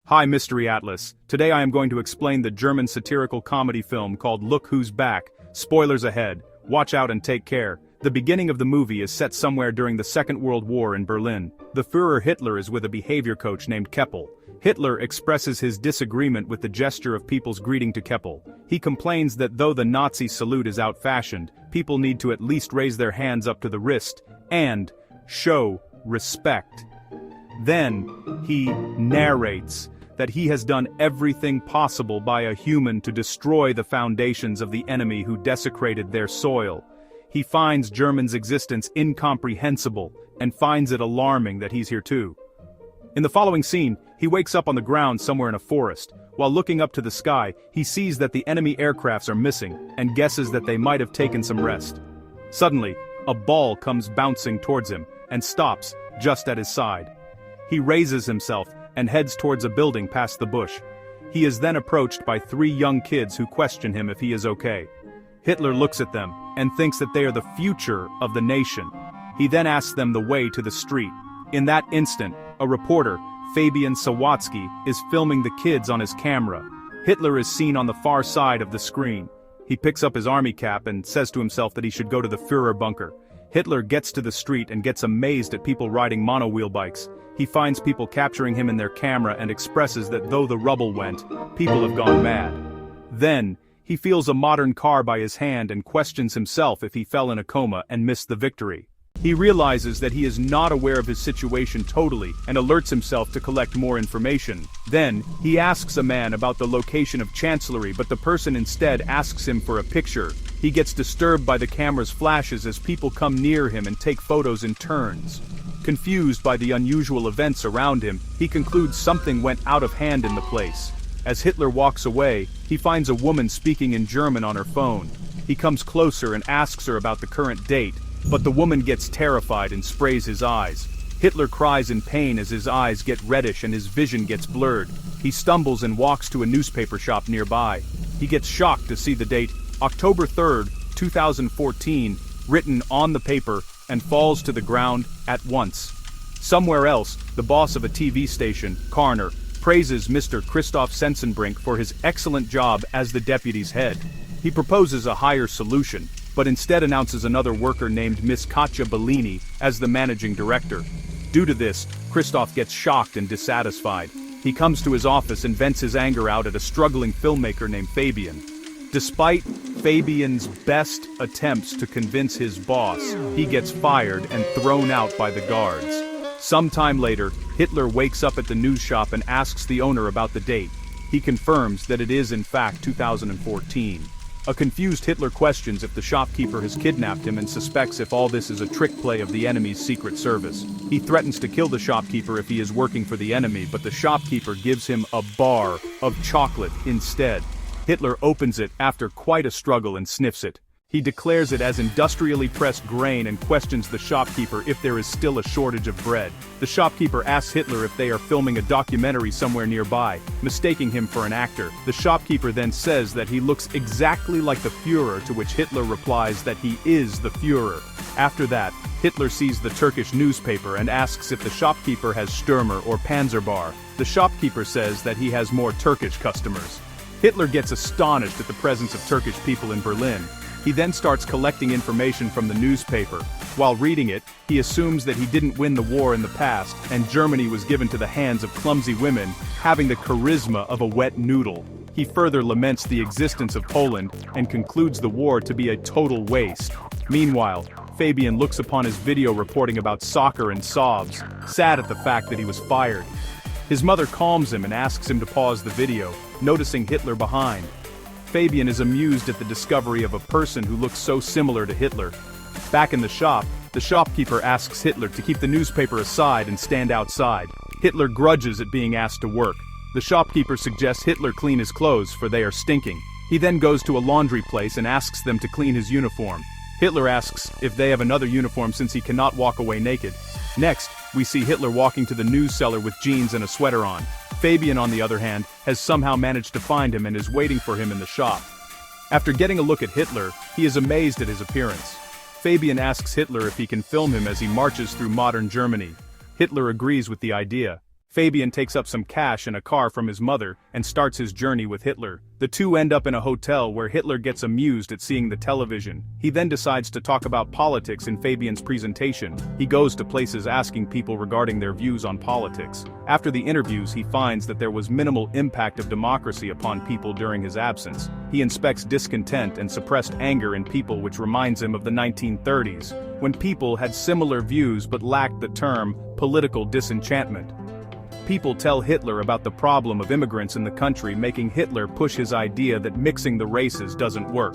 Hi Mystery Atlas, today I am going to explain the German satirical comedy film called Look Who's Back. Spoilers ahead, watch out and take care. The beginning of the movie is set somewhere during the Second World War in Berlin. The Führer Hitler is with a behavior coach named Keppel. Hitler expresses his disagreement with the gesture of people's greeting to Keppel. He complains that though the Nazi salute is out-fashioned, people need to at least raise their hands up to the wrist and show respect. Then, he narrates that he has done everything possible by a human to destroy the foundations of the enemy who desecrated their soil. He finds Germans' existence incomprehensible and finds it alarming that he's here too. In the following scene, he wakes up on the ground somewhere in a forest. While looking up to the sky, he sees that the enemy aircrafts are missing and guesses that they might have taken some rest. Suddenly, a ball comes bouncing towards him and stops just at his side. He raises himself and heads towards a building past the bush. He is then approached by three young kids who question him if he is okay. Hitler looks at them and thinks that they are the future of the nation. He then asks them the way to the street. In that instant, a reporter, Fabian Sawatzki, is filming the kids on his camera. Hitler is seen on the far side of the screen. He picks up his army cap and says to himself that he should go to the Führer bunker. Hitler gets to the street and gets amazed at people riding monowheel bikes. He finds people capturing him in their camera and expresses that though the rubble went, people have gone mad. Then, he feels a modern car by his hand and questions himself if he fell in a coma and missed the victory. He realizes that he is not aware of his situation totally and alerts himself to collect more information. Then, he asks a man about the location of Chancellery, but the person instead asks him for a picture. He gets disturbed by the camera's flashes as people come near him and take photos in turns. Confused by the unusual events around him, he concludes something went out of hand in the place. As Hitler walks away, he finds a woman speaking in German on her phone. He comes closer and asks her about the current date, but the woman gets terrified and sprays his eyes. Hitler cries in pain as his eyes get reddish and his vision gets blurred. He stumbles and walks to a newspaper shop nearby. He gets shocked to see the date, October 3rd, 2014, written on the paper, and falls to the ground at once. Somewhere else, the boss of a TV station, Karner, praises Mr. Christoph Sensenbrink for his excellent job as the deputy's head. He proposes a higher solution, but instead announces another worker named Miss Katja Bellini as the managing director. Due to this, Christoph gets shocked and dissatisfied. He comes to his office and vents his anger out at a struggling filmmaker named Fabian. Despite Fabian's best attempts to convince his boss, he gets fired and thrown out by the guards. Sometime later, Hitler wakes up at the news shop and asks the owner about the date. He confirms that it is in fact 2014. A confused Hitler questions if the shopkeeper has kidnapped him and suspects if all this is a trick play of the enemy's secret service. He threatens to kill the shopkeeper if he is working for the enemy, but the shopkeeper gives him a bar of chocolate instead. Hitler opens it after quite a struggle and sniffs it. He declares it as industrially pressed grain and questions the shopkeeper if there is still a shortage of bread. The shopkeeper asks Hitler if they are filming a documentary somewhere nearby, mistaking him for an actor. The shopkeeper then says that he looks exactly like the Führer, to which Hitler replies that he is the Führer. After that, Hitler sees the Turkish newspaper and asks if the shopkeeper has Stürmer or Panzerbar. The shopkeeper says that he has more Turkish customers. Hitler gets astonished at the presence of Turkish people in Berlin. He then starts collecting information from the newspaper. While reading it, he assumes that he didn't win the war in the past, and Germany was given to the hands of clumsy women, having the charisma of a wet noodle. He further laments the existence of Poland, and concludes the war to be a total waste. Meanwhile, Fabian looks upon his video reporting about soccer and sobs, sad at the fact that he was fired. His mother calms him and asks him to pause the video, noticing Hitler behind. Fabian is amused at the discovery of a person who looks so similar to Hitler. Back in the shop, the shopkeeper asks Hitler to keep the newspaper aside and stand outside. Hitler grudges at being asked to work. The shopkeeper suggests Hitler clean his clothes, for they are stinking. He then goes to a laundry place and asks them to clean his uniform. Hitler asks if they have another uniform since he cannot walk away naked. Next, we see Hitler walking to the news cellar with jeans and a sweater on. Fabian, on the other hand, has somehow managed to find him and is waiting for him in the shop. After getting a look at Hitler, he is amazed at his appearance. Fabian asks Hitler if he can film him as he marches through modern Germany. Hitler agrees with the idea. Fabian takes up some cash and a car from his mother and starts his journey with Hitler. The two end up in a hotel where Hitler gets amused at seeing the television. He then decides to talk about politics in Fabian's presentation. He goes to places asking people regarding their views on politics. After the interviews, he finds that there was minimal impact of democracy upon people during his absence. He inspects discontent and suppressed anger in people, which reminds him of the 1930s, when people had similar views but lacked the term political disenchantment. People tell Hitler about the problem of immigrants in the country, making Hitler push his idea that mixing the races doesn't work.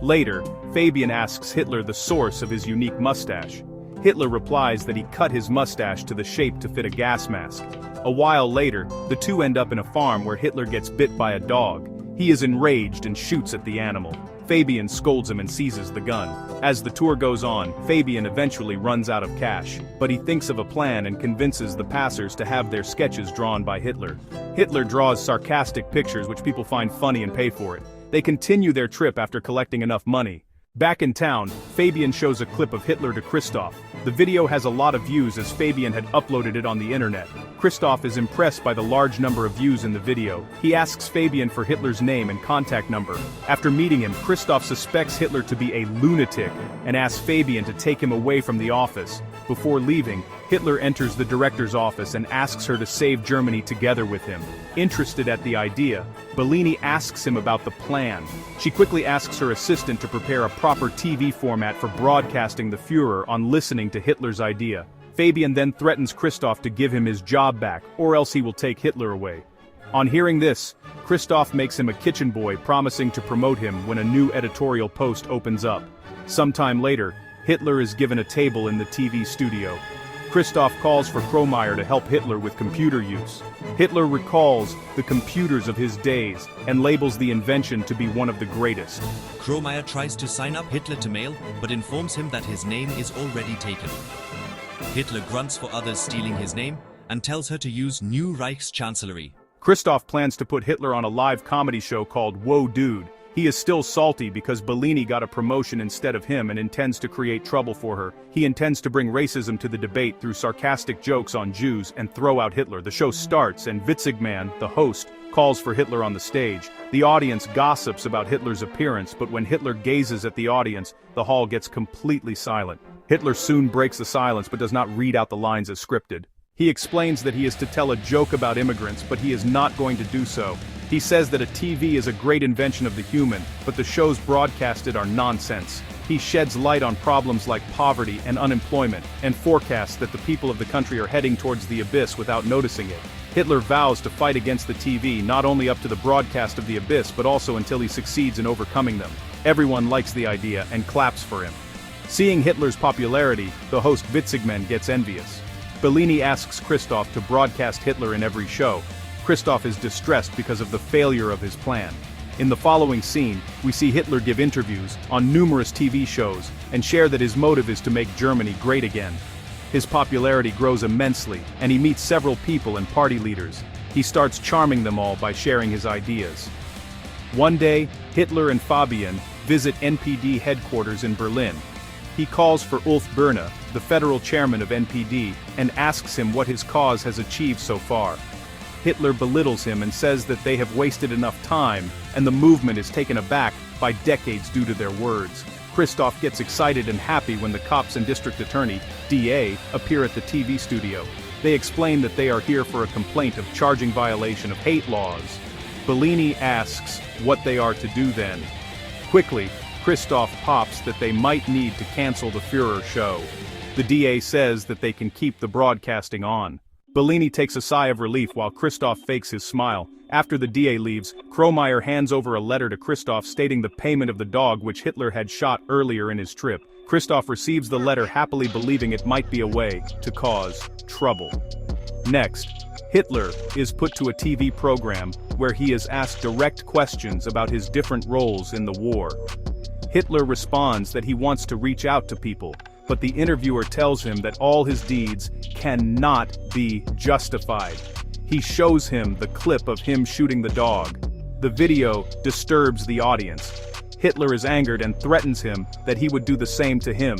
Later, Fabian asks Hitler the source of his unique mustache. Hitler replies that he cut his mustache to the shape to fit a gas mask. A while later, the two end up in a farm where Hitler gets bit by a dog. He is enraged and shoots at the animal. Fabian scolds him and seizes the gun. As the tour goes on, Fabian eventually runs out of cash, but he thinks of a plan and convinces the passers to have their sketches drawn by Hitler. Hitler draws sarcastic pictures which people find funny and pay for it. They continue their trip after collecting enough money. Back in town, Fabian shows a clip of Hitler to Christoph. The video has a lot of views as Fabian had uploaded it on the internet. Christoph is impressed by the large number of views in the video. He asks Fabian for Hitler's name and contact number. After meeting him, Christoph suspects Hitler to be a lunatic and asks Fabian to take him away from the office. Before leaving, Hitler enters the director's office and asks her to save Germany together with him. Interested at the idea, Bellini asks him about the plan. She quickly asks her assistant to prepare a proper TV format for broadcasting the Führer on listening to Hitler's idea. Fabian then threatens Christoph to give him his job back, or else he will take Hitler away. On hearing this, Christoph makes him a kitchen boy, promising to promote him when a new editorial post opens up. Sometime later, Hitler is given a table in the TV studio. Christoph calls for Kromeyer to help Hitler with computer use. Hitler recalls the computers of his days and labels the invention to be one of the greatest. Kromeyer tries to sign up Hitler to mail, but informs him that his name is already taken. Hitler grunts for others stealing his name and tells her to use New Reichschancellery. Christoph plans to put Hitler on a live comedy show called Whoa Dude. He is still salty because Bellini got a promotion instead of him and intends to create trouble for her. He intends to bring racism to the debate through sarcastic jokes on Jews and throw out Hitler. The show starts and Witzigmann, the host, calls for Hitler on the stage. The audience gossips about Hitler's appearance, but when Hitler gazes at the audience, the hall gets completely silent. Hitler soon breaks the silence but does not read out the lines as scripted. He explains that he is to tell a joke about immigrants, but he is not going to do so. He says that a TV is a great invention of the human, but the shows broadcasted are nonsense. He sheds light on problems like poverty and unemployment, and forecasts that the people of the country are heading towards the abyss without noticing it. Hitler vows to fight against the TV, not only up to the broadcast of the abyss but also until he succeeds in overcoming them. Everyone likes the idea and claps for him. Seeing Hitler's popularity, the host Witzigmann gets envious. Bellini asks Christoph to broadcast Hitler in every show. Christoph is distressed because of the failure of his plan. In the following scene, we see Hitler give interviews on numerous TV shows and share that his motive is to make Germany great again. His popularity grows immensely, and he meets several people and party leaders. He starts charming them all by sharing his ideas. One day, Hitler and Fabian visit NPD headquarters in Berlin. He calls for Ulf Birne, the federal chairman of NPD, and asks him what his cause has achieved so far. Hitler belittles him and says that they have wasted enough time, and the movement is taken aback by decades due to their words. Christoph gets excited and happy when the cops and district attorney, DA, appear at the TV studio. They explain that they are here for a complaint of charging violation of hate laws. Bellini asks what they are to do then. Quickly, Christoph pops that they might need to cancel the Führer show. The DA says that they can keep the broadcasting on. Bellini takes a sigh of relief while Christoph fakes his smile. After the DA leaves, Kromeyer hands over a letter to Christoph stating the payment of the dog which Hitler had shot earlier in his trip. Christoph receives the letter happily, believing it might be a way to cause trouble. Next, Hitler is put to a TV program where he is asked direct questions about his different roles in the war. Hitler responds that he wants to reach out to people, but the interviewer tells him that all his deeds cannot be justified. He shows him the clip of him shooting the dog. The video disturbs the audience. Hitler is angered and threatens him that he would do the same to him.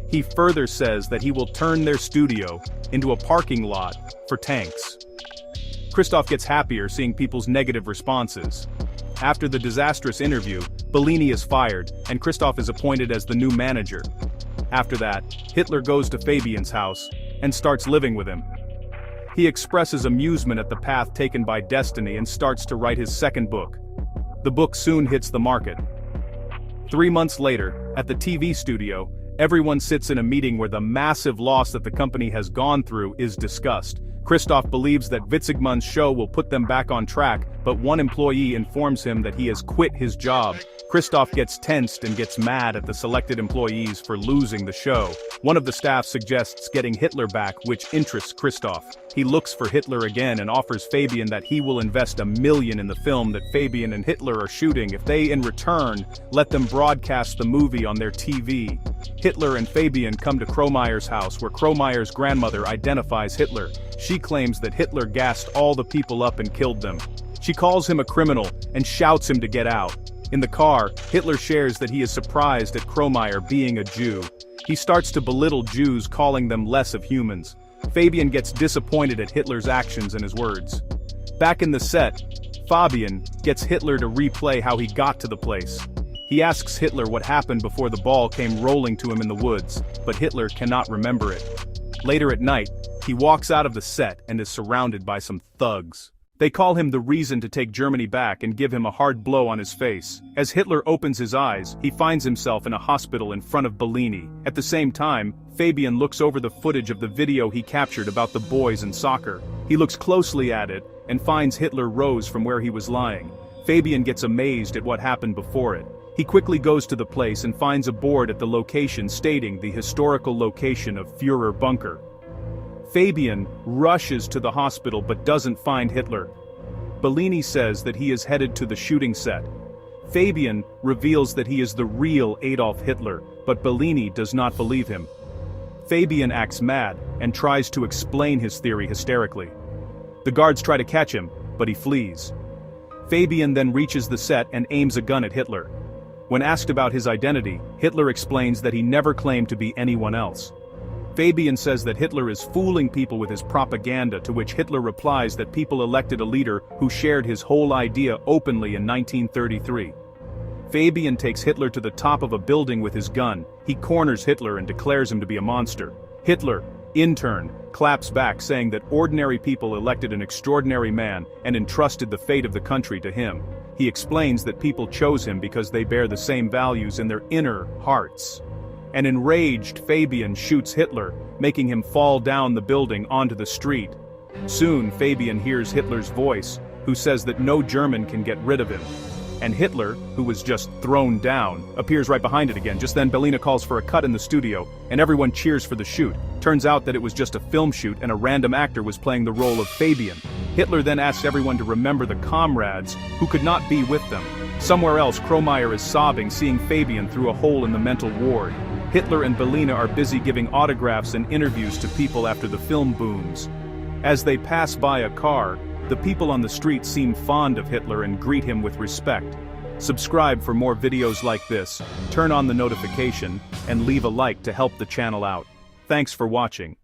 He further says that he will turn their studio into a parking lot for tanks. Christoph gets happier seeing people's negative responses. After the disastrous interview, Bellini is fired, and Christoph is appointed as the new manager. After that, Hitler goes to Fabian's house and starts living with him. He expresses amusement at the path taken by destiny and starts to write his second book. The book soon hits the market. 3 months later, at the TV studio, everyone sits in a meeting where the massive loss that the company has gone through is discussed. Christoph believes that Witzigmann's show will put them back on track, but one employee informs him that he has quit his job. Christoph gets tensed and gets mad at the selected employees for losing the show. One of the staff suggests getting Hitler back, which interests Christoph. He looks for Hitler again and offers Fabian that he will invest $1 million in the film that Fabian and Hitler are shooting if they, in return, let them broadcast the movie on their TV. Hitler and Fabian come to Kromeyer's house where Kromeyer's grandmother identifies Hitler. She claims that Hitler gassed all the people up and killed them. She calls him a criminal and shouts him to get out. In the car, Hitler shares that he is surprised at Kromeyer being a Jew. He starts to belittle Jews, calling them less of humans. Fabian gets disappointed at Hitler's actions and his words. Back in the set, Fabian gets Hitler to replay how he got to the place. He asks Hitler what happened before the ball came rolling to him in the woods, but Hitler cannot remember it. Later at night, he walks out of the set and is surrounded by some thugs. They call him the reason to take Germany back and give him a hard blow on his face. As Hitler opens his eyes, he finds himself in a hospital in front of Bellini. At the same time, Fabian looks over the footage of the video he captured about the boys and soccer. He looks closely at it and finds Hitler rose from where he was lying. Fabian gets amazed at what happened before it. He quickly goes to the place and finds a board at the location stating the historical location of Führer Bunker. Fabian rushes to the hospital but doesn't find Hitler. Bellini says that he is headed to the shooting set. Fabian reveals that he is the real Adolf Hitler, but Bellini does not believe him. Fabian acts mad and tries to explain his theory hysterically. The guards try to catch him, but he flees. Fabian then reaches the set and aims a gun at Hitler. When asked about his identity, Hitler explains that he never claimed to be anyone else. Fabian says that Hitler is fooling people with his propaganda, to which Hitler replies that people elected a leader who shared his whole idea openly in 1933. Fabian takes Hitler to the top of a building with his gun. He corners Hitler and declares him to be a monster. Hitler, in turn, claps back, saying that ordinary people elected an extraordinary man and entrusted the fate of the country to him. He explains that people chose him because they bear the same values in their inner hearts. An enraged Fabian shoots Hitler, making him fall down the building onto the street. Soon Fabian hears Hitler's voice, who says that no German can get rid of him. And Hitler, who was just thrown down, appears right behind it again. Just then Bellini calls for a cut in the studio, and everyone cheers for the shoot. Turns out that it was just a film shoot and a random actor was playing the role of Fabian. Hitler then asks everyone to remember the comrades who could not be with them. Somewhere else, Kromeyer is sobbing, seeing Fabian through a hole in the mental ward. Hitler and Bellini are busy giving autographs and interviews to people after the film booms. As they pass by a car, the people on the street seem fond of Hitler and greet him with respect. Subscribe for more videos like this, turn on the notification, and leave a like to help the channel out. Thanks for watching.